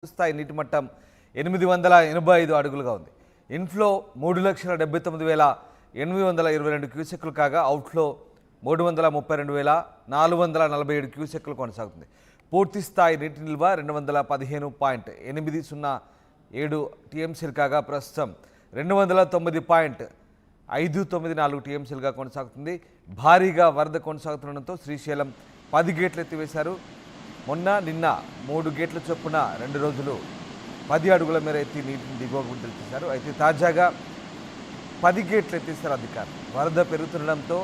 స్థాయి నీటి మట్టం 885 అడుగులుగా ఉంది. ఇన్ఫ్లో 3,79,822 క్యూసెక్లు కాగా అవుట్ఫ్లో 332,447 క్యూసెక్లు కొనసాగుతుంది. పూర్తి స్థాయి నీటి నిల్వ 215.807 టీఎంసీలు కాగా ప్రస్తుతం 209.594 టీఎంసీలుగా కొనసాగుతుంది. భారీగా వరద కొనసాగుతుండటంతో శ్రీశైలం 10 గేట్లు ఎత్తివేశారు. మొన్న నిన్న 3 గేట్ల చొప్పున 2 రోజులు 10 అడుగుల మేర ఎత్తి నీటిని దిగువకు విడుదల చేశారు. అయితే తాజాగా 10 గేట్లు ఎత్తేశారు అధికారులు. వరద పెరుగుతుండడంతో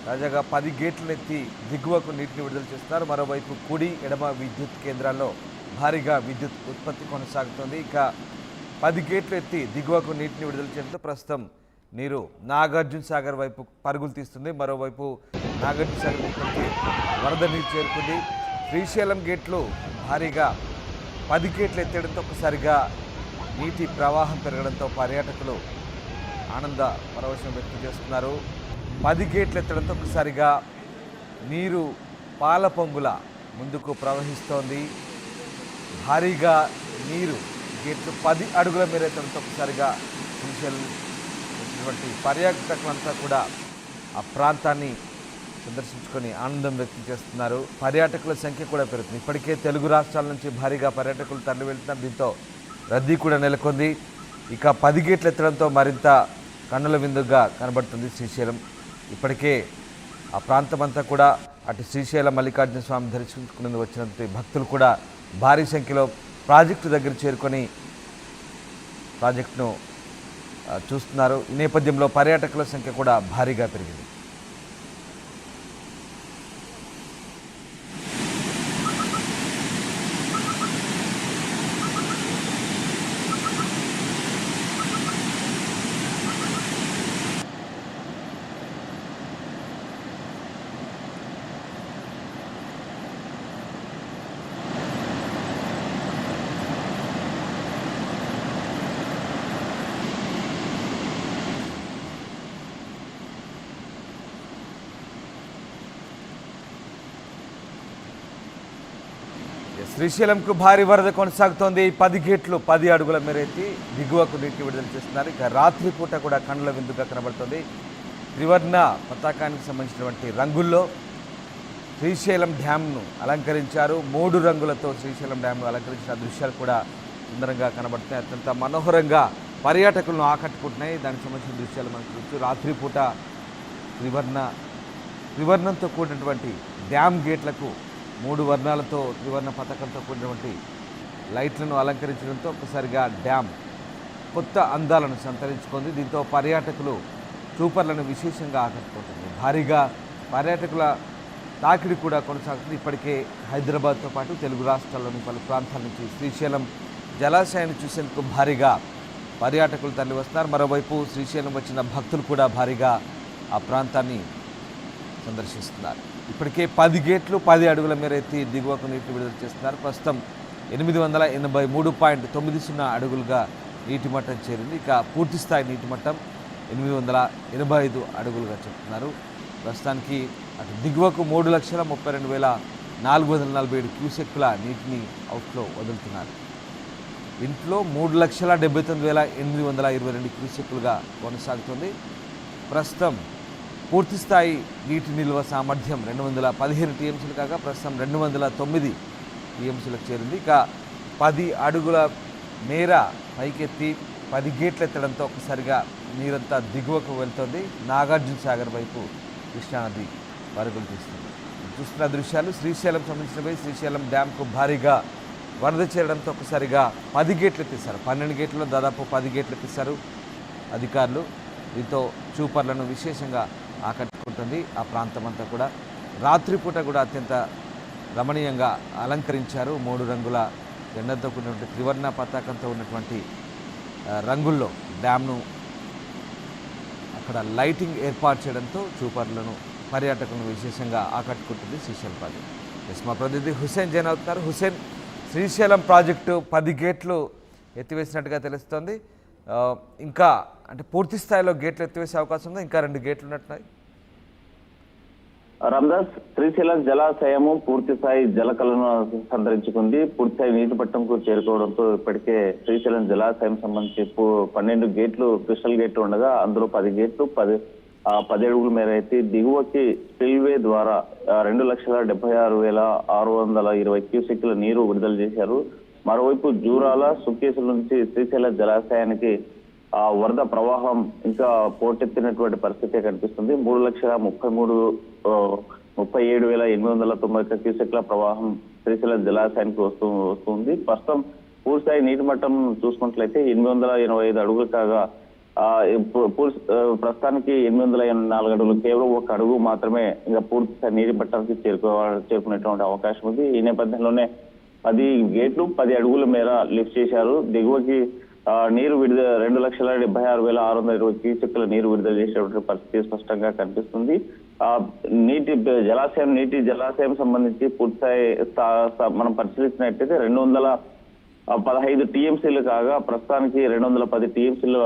తాజాగా 10 గేట్లను ఎత్తి దిగువకు నీటిని విడుదల చేస్తున్నారు. మరోవైపు కుడి ఎడమ విద్యుత్ కేంద్రాల్లో భారీగా విద్యుత్ ఉత్పత్తి కొనసాగుతోంది. ఇక 10 గేట్లు ఎత్తి దిగువకు నీటిని విడుదల చేయడంతో ప్రస్తుతం నీరు నాగార్జున సాగర్ వైపు పరుగులు తీస్తుంది. మరోవైపు నాగార్జున సాగర్ ఇప్పటికీ వరద నీరు చేరుకుంది. శ్రీశైలం గేట్లు భారీగా 10 గేట్లు ఎత్తడంతో ఒక్కసారిగా నీటి ప్రవాహం పెరగడంతో పర్యాటకులు ఆనంద పరవశం వ్యక్తం చేస్తున్నారు. 10 గేట్లు ఎత్తడంతో ఒక్కసారిగా నీరు పాల పొంగుల ముందుకు ప్రవహిస్తోంది. భారీగా నీరు గేట్లు 10 అడుగుల మేర ఎత్తడంతో ఒక్కసారిగా శ్రీశైలం వచ్చినటువంటి పర్యాటకులంతా కూడా ఆ ప్రాంతాన్ని సందర్శించుకొని ఆనందం వ్యక్తం చేస్తున్నారు. పర్యాటకుల సంఖ్య కూడా పెరుగుతుంది. ఇప్పటికే తెలుగు రాష్ట్రాల నుంచి భారీగా పర్యాటకులు తరలి వెళ్తున్నారు. దీంతో రద్దీ కూడా నెలకొంది. ఇక 10 గేట్లు ఎత్తడంతో మరింత కన్నుల విందుగా కనబడుతుంది శ్రీశైలం. ఇప్పటికే ఆ ప్రాంతమంతా కూడా అటు శ్రీశైలం మల్లికార్జున స్వామి దర్శించుకునేందుకు వచ్చినటువంటి భక్తులు కూడా భారీ సంఖ్యలో ప్రాజెక్టు దగ్గర చేరుకొని ప్రాజెక్టును చూస్తున్నారు. ఈ నేపథ్యంలో పర్యాటకుల సంఖ్య కూడా భారీగా పెరిగింది. శ్రీశైలంకు భారీ వరద కొనసాగుతోంది. 10 గేట్లు 10 అడుగుల మేర ఎత్తి దిగువకు నీటిని విడుదల చేస్తున్నారు. ఇక రాత్రి పూట కూడా కన్నుల విందుగా కనబడుతుంది. త్రివర్ణ పతాకానికి సంబంధించినటువంటి రంగుల్లో శ్రీశైలం డ్యామ్ను అలంకరించారు. 3 రంగులతో శ్రీశైలం డ్యామ్ను అలంకరించిన దృశ్యాలు కూడా సుందరంగా కనబడుతున్నాయి. అత్యంత మనోహరంగా పర్యాటకులను ఆకట్టుకుంటున్నాయి. దానికి సంబంధించిన దృశ్యాలు మనకు చూస్తూ రాత్రిపూట త్రివర్ణంతో కూడినటువంటి డ్యామ్ గేట్లకు 3 వర్ణాలతో త్రివర్ణ పతాకంతో కూడినటువంటి లైట్లను అలంకరించడంతో ఒక్కసారిగా డ్యామ్ కొత్త అందాలను సంతరించుకుంది. దీంతో పర్యాటకులు చూపర్లను విశేషంగా ఆకట్టుకుంటుంది. భారీగా పర్యాటకుల తాకిడి కూడా కొనసాగుతుంది. ఇప్పటికే హైదరాబాద్తో పాటు తెలుగు రాష్ట్రాల్లోని పలు ప్రాంతాల నుంచి శ్రీశైలం జలాశయాన్ని చూసేందుకు భారీగా పర్యాటకులు తరలి వస్తున్నారు. మరోవైపు శ్రీశైలం వచ్చిన భక్తులు కూడా భారీగా ఆ ప్రాంతాన్ని సందర్శిస్తున్నారు. ఇప్పటికే 10 గేట్లు 10 అడుగుల మేర ఎత్తి దిగువకు నీటిని విడుదల చేస్తున్నారు. ప్రస్తుతం 883.90 అడుగులుగా నీటి మట్టం చేరింది. ఇక పూర్తి స్థాయి నీటి మట్టం 885 అడుగులుగా చెప్తున్నారు. ప్రస్తుతానికి అటు దిగువకు 3,32,447 క్యూసెక్కుల నీటిని అవుట్లో వదులుతున్నారు. ఇంట్లో 3,79,822 క్యూసెక్కులుగా కొనసాగుతుంది. ప్రస్తుతం పూర్తి స్థాయి నీటి నిల్వ సామర్థ్యం 215 టీఎంసీలు కాగా ప్రస్తుతం 209 టీఎంసీలకు చేరింది. ఇక 10 అడుగుల మేర పైకెత్తి 10 గేట్లు ఎత్తడంతో ఒక్కసారిగా నీరంతా దిగువకు వెళ్తుంది. నాగార్జున సాగర్ వైపు కృష్ణానది పరుగులు తీస్తుంది. చూస్తున్న దృశ్యాలు శ్రీశైలం సంబంధించినవి. శ్రీశైలం డ్యామ్కు భారీగా వరద చేరడంతో ఒక్కసారిగా 10 గేట్లు ఎత్తిస్తారు. 12 గేట్లలో దాదాపు 10 గేట్లు ఎత్తిస్తారు అధికారులు. దీంతో చూపర్లను విశేషంగా ఆకట్టుకుంటుంది. ఆ ప్రాంతం అంతా కూడా రాత్రిపూట కూడా అత్యంత రమణీయంగా అలంకరించారు. 3 రంగుల జెండాతో కూడినటువంటి త్రివర్ణ పతాకంతో ఉన్నటువంటి రంగుల్లో డ్యామ్ను అక్కడ లైటింగ్ ఏర్పాటు చేయడంతో చూపర్లను పర్యాటకులను విశేషంగా ఆకట్టుకుంటుంది శ్రీశైలం ప్రాజెక్టు. మా ప్రతినిధి హుసేన్ జైన్ అవుతున్నారు. హుసేన్, శ్రీశైలం ప్రాజెక్టు 10 గేట్లు ఎత్తివేసినట్టుగా తెలుస్తోంది. ఇంకా అంటే పూర్తి స్థాయిలో గేట్లు ఎత్తివేసే అవకాశం ఉందా? ఇంకా 2 గేట్లు ఉన్నట్టున్నాయి. రామదాస్, శ్రీశైలం జలాశయము పూర్తి స్థాయి జలకళను సంతరించుకుంది. పూర్తిస్థాయి నీటి పట్టంకు చేరుకోవడంతో ఇప్పటికే శ్రీశైలం జలాశయం సంబంధించి 12 గేట్లు క్రిస్టల్ గేట్లు ఉండగా అందులో 10 గేట్లు 10 అడుగుల మేర అయితే దిగువకి స్పిల్వే ద్వారా 2,76,620 క్యూసెక్ల నీరు విడుదల చేశారు. మరోవైపు జూరాల సుకేసుల నుంచి శ్రీశైలం జలాశయానికి వరద ప్రవాహం ఇంకా పోటెత్తినటువంటి పరిస్థితి కనిపిస్తుంది. 3,37,890 క్యూసెక్ల ప్రవాహం శ్రీశైలం జలాశయానికి వస్తుంది. ప్రస్తుతం పూర్తిస్థాయి నీటి మట్టం చూసుకున్నట్లయితే 885 అడుగులు కాగా ప్రస్తుతానికి 884 అడుగులు, కేవలం 1 అడుగు మాత్రమే ఇంకా పూర్తిస్థాయి నీటి మట్టానికి చేరుకునేటువంటి అవకాశం ఉంది. ఈ నేపథ్యంలోనే 10 గేట్లు 10 అడుగుల మేర లిఫ్ట్ చేశారు. దిగువకి నీరు విడుదల 2,76,620 క్యూసెక్ల నీరు విడుదల చేసేటువంటి పరిస్థితి స్పష్టంగా కనిపిస్తుంది. నీటి జలాశయం సంబంధించి పూర్తిస్థాయి మనం పరిశీలించినట్టయితే 215 టీఎంసీలు కాగా ప్రస్తుతానికి 210 టీఎంసీల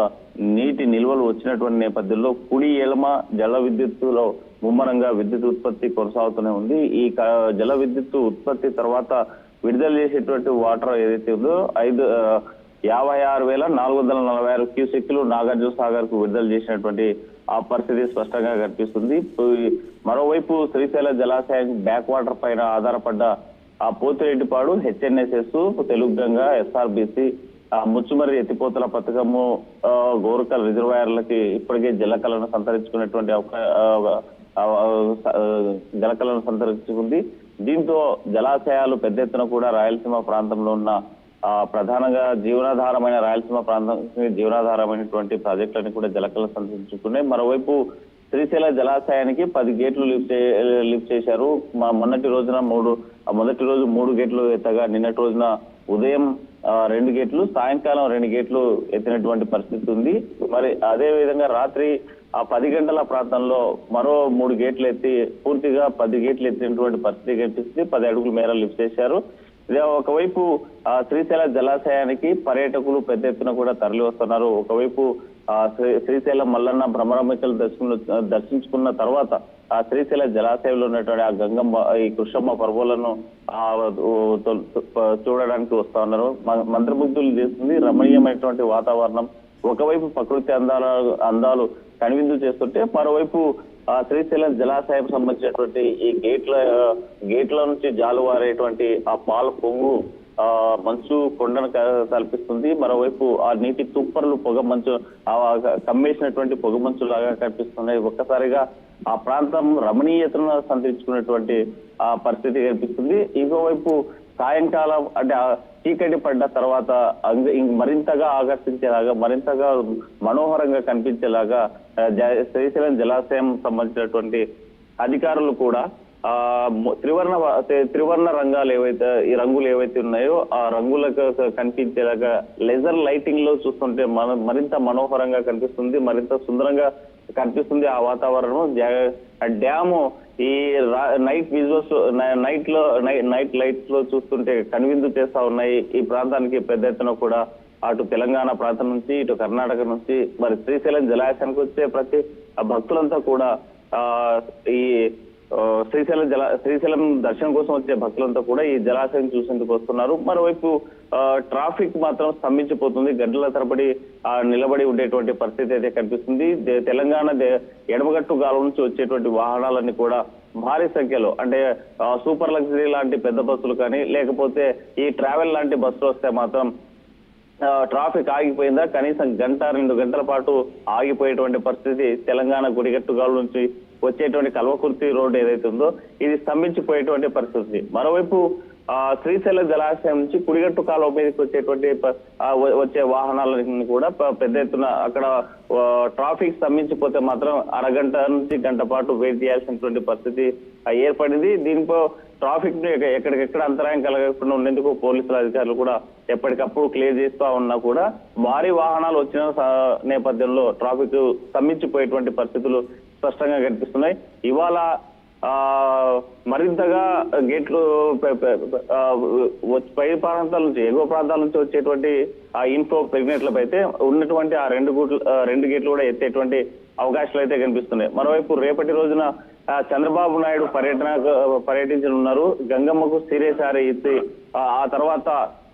నీటి నిల్వలు వచ్చినటువంటి నేపథ్యంలో కుడి ఎడమ జల విద్యుత్తులో ముమ్మరంగా విద్యుత్ ఉత్పత్తి కొనసాగుతూనే ఉంది. ఈ జల విద్యుత్ ఉత్పత్తి తర్వాత విడుదల చేసేటువంటి వాటర్ ఏదైతే ఉందో 56,446 క్యూసెక్లు నాగార్జున సాగర్ కు విడుదల చేసినటువంటి ఆ పరిస్థితి స్పష్టంగా కనిపిస్తుంది. మరోవైపు శ్రీశైల జలాశయానికి బ్యాక్ వాటర్ పైన ఆధారపడ్డ పోతిరెడ్డిపాడు, హెచ్ఎన్ఎస్ఎస్, తెలుగుగంగ, ఎస్ఆర్బిసి, ముచ్చుమర్రి ఎత్తిపోతల పథకము, గోరకల్ రిజర్వాయర్లకి ఇప్పటికే జలకళను సంతరించుకుంది. దీంతో జలాశయాలు పెద్ద ఎత్తున కూడా రాయలసీమ ప్రాంతంలో ఉన్న ప్రధానంగా జీవనాధారమైన రాయలసీమ ప్రాంతానికి జీవనాధారమైనటువంటి ప్రాజెక్టులను కూడా జలకళను సంతరించుకున్నాయి. మరోవైపు శ్రీశైల జలాశయానికి 10 గేట్లు లిఫ్ట్ చేశారు. మొదటి రోజు 3 గేట్లు ఎత్తగా నిన్నటి రోజున ఉదయం 2 గేట్లు, సాయంకాలం 2 గేట్లు ఎత్తినటువంటి పరిస్థితి ఉంది. మరి అదే విధంగా రాత్రి 10 గంటల ప్రాంతంలో మరో 3 గేట్లు ఎత్తి పూర్తిగా 10 గేట్లు ఎత్తినటువంటి పరిస్థితి కనిపిస్తుంది. 10 అడుగుల మేర లిఫ్ట్ చేశారు. ఒకవైపు శ్రీశైల జలాశయానికి పర్యాటకులు పెద్ద ఎత్తున కూడా తరలి వస్తున్నారు. ఒకవైపు శ్రీశైలం మల్లన్న భ్రమరాంబికలు దర్శించుకున్న తర్వాత ఆ శ్రీశైల జలాశయంలో ఉన్నటువంటి ఆ గంగమ్మ, ఈ కృష్ణమ్మ పర్వాలను చూడడానికి వస్తా ఉన్నారు. మంత్రముగ్ధులు చేస్తుంది. రమణీయమైనటువంటి వాతావరణం, ఒకవైపు ప్రకృతి అందాలు కనువిందు చేస్తుంటే మరోవైపు శ్రీశైలం జలాశయం సంబంధించినటువంటి ఈ గేట్ల నుంచి జాలువారేటువంటి ఆ పాల పొంగు మంచు కొండను కల్పిస్తుంది. మరోవైపు ఆ నీటి తుప్పర్లు పొగ మంచు కమ్మేసినటువంటి పొగ మంచు లాగా కనిపిస్తున్నాయి. ఒక్కసారిగా ఆ ప్రాంతం రమణీయతను సంతరించుకున్నటువంటి ఆ పరిస్థితి కనిపిస్తుంది. ఇంకోవైపు సాయంకాలం అంటే చీకటి పడ్డ తర్వాత మరింతగా ఆకర్షించేలాగా, మరింతగా మనోహరంగా కనిపించేలాగా శ్రీశైలం జలాశయం సంబంధించినటువంటి అధికారులు కూడా త్రివర్ణ రంగాలు ఈ రంగులు ఏవైతే ఉన్నాయో ఆ రంగులకు కనిపించేలాగా లేజర్ లైటింగ్ లో చూస్తుంటే మరింత మనోహరంగా కనిపిస్తుంది, మరింత సుందరంగా కనిపిస్తుంది ఆ వాతావరణం. డ్యాము ఈ నైట్ విజువల్స్ నైట్ లైట్స్ లో చూస్తుంటే కనువిందు చేస్తా ఉన్నాయి. ఈ ప్రాంతానికి పెద్ద ఎత్తున కూడా అటు తెలంగాణ ప్రాంతం నుంచి ఇటు కర్ణాటక నుంచి మరి శ్రీశైలం జలాశయానికి వచ్చే ప్రతి భక్తులంతా కూడా ఈ శ్రీశైలం దర్శనం కోసం వచ్చే భక్తులంతా కూడా ఈ జలాశయం చూసేందుకు వస్తున్నారు. మరోవైపు ట్రాఫిక్ మాత్రం స్తంభించిపోతుంది. గంటల తరబడి నిలబడి ఉండేటువంటి పరిస్థితి అయితే కనిపిస్తుంది. తెలంగాణ ఎడమగట్టు గాలం నుంచి వచ్చేటువంటి వాహనాలన్నీ కూడా భారీ సంఖ్యలో అంటే సూపర్ లగ్జరీ లాంటి పెద్ద బస్సులు కానీ లేకపోతే ఈ ట్రావెల్ లాంటి బస్సులు వస్తే మాత్రం ట్రాఫిక్ ఆగిపోయిందా, కనీసం 1-2 గంటల పాటు ఆగిపోయేటువంటి పరిస్థితి. తెలంగాణ గుడిగట్టుగాల నుంచి వచ్చేటువంటి కల్వకుర్తి రోడ్డు ఏదైతే ఉందో ఇది స్తంభించిపోయేటువంటి పరిస్థితి. మరోవైపు శ్రీశైల జలాశయం నుంచి కుడిగట్టు కాలువ మీదకి వచ్చే వాహనాలను కూడా పెద్ద ఎత్తున అక్కడ ట్రాఫిక్ స్తంభించిపోతే మాత్రం అరగంట నుంచి గంట పాటు వెయిట్ చేయాల్సినటువంటి పరిస్థితి ఏర్పడింది. దీంతో ట్రాఫిక్ ను ఎక్కడికెక్కడ అంతరాయం కలగకుండా ఉండేందుకు పోలీసుల అధికారులు కూడా ఎప్పటికప్పుడు క్లియర్ చేస్తా ఉన్నా కూడా భారీ వాహనాలు వచ్చిన నేపథ్యంలో ట్రాఫిక్ స్తంభించిపోయేటువంటి పరిస్థితులు స్పష్టంగా కనిపిస్తున్నాయి. ఇవాళ మరింతగా గేట్లు పై ప్రాంతాల నుంచి ఎగువ ప్రాంతాల నుంచి వచ్చేటువంటి ఆ ఇన్ఫ్లో ప్రెగ్నెంట్లపై అయితే ఉన్నటువంటి ఆ 2 గేట్లు కూడా ఎత్తేటువంటి అవకాశాలు అయితే కనిపిస్తున్నాయి. మరోవైపు రేపటి రోజున చంద్రబాబు నాయుడు పర్యటించనున్నారు. గంగమ్మకు సీరేసారి ఇచ్చి ఆ తర్వాత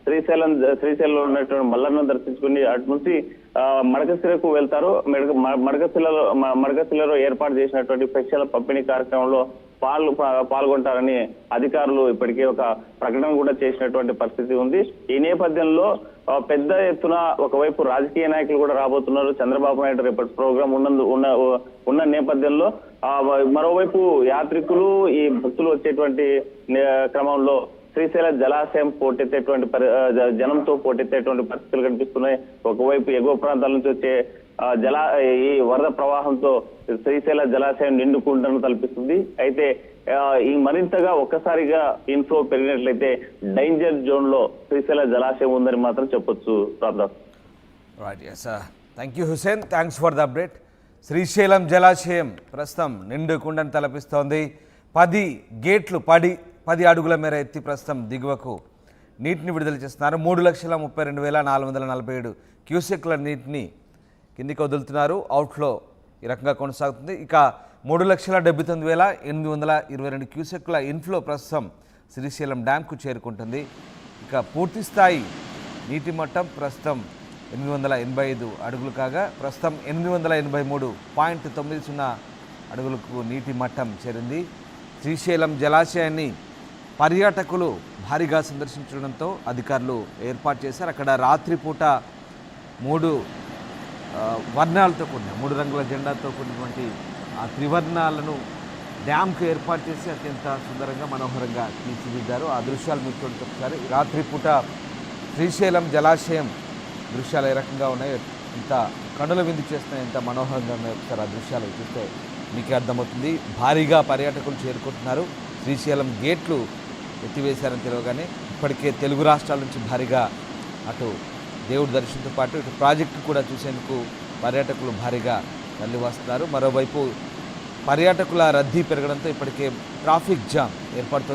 శ్రీశైలంలో ఉన్నటువంటి మల్లన్న దర్శించుకుని అటు నుంచి మడకశిరకు వెళ్తారు. మడకశిలలో ఏర్పాటు చేసినటువంటి పెన్షన్ల పంపిణీ కార్యక్రమంలో పాల్గొంటారని అధికారులు ఇప్పటికే ఒక ప్రకటన కూడా చేసినటువంటి పరిస్థితి ఉంది. ఈ నేపథ్యంలో పెద్ద ఎత్తున ఒకవైపు రాజకీయ నాయకులు కూడా రాబోతున్నారు. చంద్రబాబు నాయుడు రేపటి ప్రోగ్రాం ఉన్న నేపథ్యంలో మరోవైపు యాత్రికులు ఈ భక్తులు వచ్చేటువంటి క్రమంలో శ్రీశైల జలాశయం జనంతో పోటెత్తేటువంటి పరిస్థితులు కనిపిస్తున్నాయి. ఒకవైపు ఎగువ ప్రాంతాల నుంచి వచ్చే ఈ వరద ప్రవాహంతో శ్రీశైల జలాశయం నిండుకుంటను తలపిస్తుంది. అయితే ఈ మరింతగా ఒక్కసారిగా ఇన్ఫ్లో పెరిగినట్లయితే డేంజర్ జోన్ లో శ్రీశైల జలాశయం ఉందని మాత్రం చెప్పొచ్చు. Right, yes, thank you Hussain, thanks for the update. Srisailam జలాశయం ప్రస్తుతం నిండుకుండను తలపిస్తోంది. 10 గేట్లు 10 అడుగుల మేర ఎత్తి ప్రస్తుతం దిగువకు నీటిని విడుదల చేస్తున్నారు. 3,32,447 క్యూసెక్ల నీటిని కిందికి వదులుతున్నారు. అవుట్ఫ్లో ఈ రకంగా కొనసాగుతుంది. ఇక 3,79,822 క్యూసెక్ల ఇన్ఫ్లో ప్రస్తుతం శ్రీశైలం డ్యాంకు చేరుకుంటుంది. ఇక పూర్తి స్థాయి నీటి మట్టం ప్రస్తుతం 885 అడుగులు కాగా ప్రస్తుతం 883.90 అడుగులకు నీటి మట్టం చేరింది. శ్రీశైలం జలాశయాన్ని పర్యాటకులు భారీగా సందర్శించడంతో అధికారులు ఏర్పాటు చేశారు. అక్కడ రాత్రిపూట 3 వర్ణాలతో కూడిన 3 రంగుల జెండాతో కూడినటువంటి ఆ త్రివర్ణాలను డ్యామ్కు ఏర్పాటు చేసి అత్యంత సుందరంగా మనోహరంగా తీర్చిదిద్దారు. ఆ దృశ్యాలు మీకు చూడండి ఒకసారి. రాత్రిపూట శ్రీశైలం జలాశయం దృశ్యాలు ఏ రకంగా ఉన్నాయి, ఇంత కనుల విందు చేస్తున్నాయి, ఎంత మనోహరంగా ఉన్నాయి ఒకసారి ఆ దృశ్యాలు చూస్తే మీకే అర్థమవుతుంది. భారీగా పర్యాటకులు చేరుకుంటున్నారు. శ్రీశైలం గేట్లు ఎత్తివేశారని తెలియగానే ఇప్పటికే తెలుగు రాష్ట్రాల నుంచి భారీగా అటు దేవుడి దర్శనంతో పాటు ఇటు ప్రాజెక్టు కూడా చూసేందుకు పర్యాటకులు భారీగా తరలి వస్తున్నారు. మరోవైపు పర్యాటకుల రద్దీ పెరగడంతో ఇప్పటికే ట్రాఫిక్ జామ్ ఏర్పడుతుంది.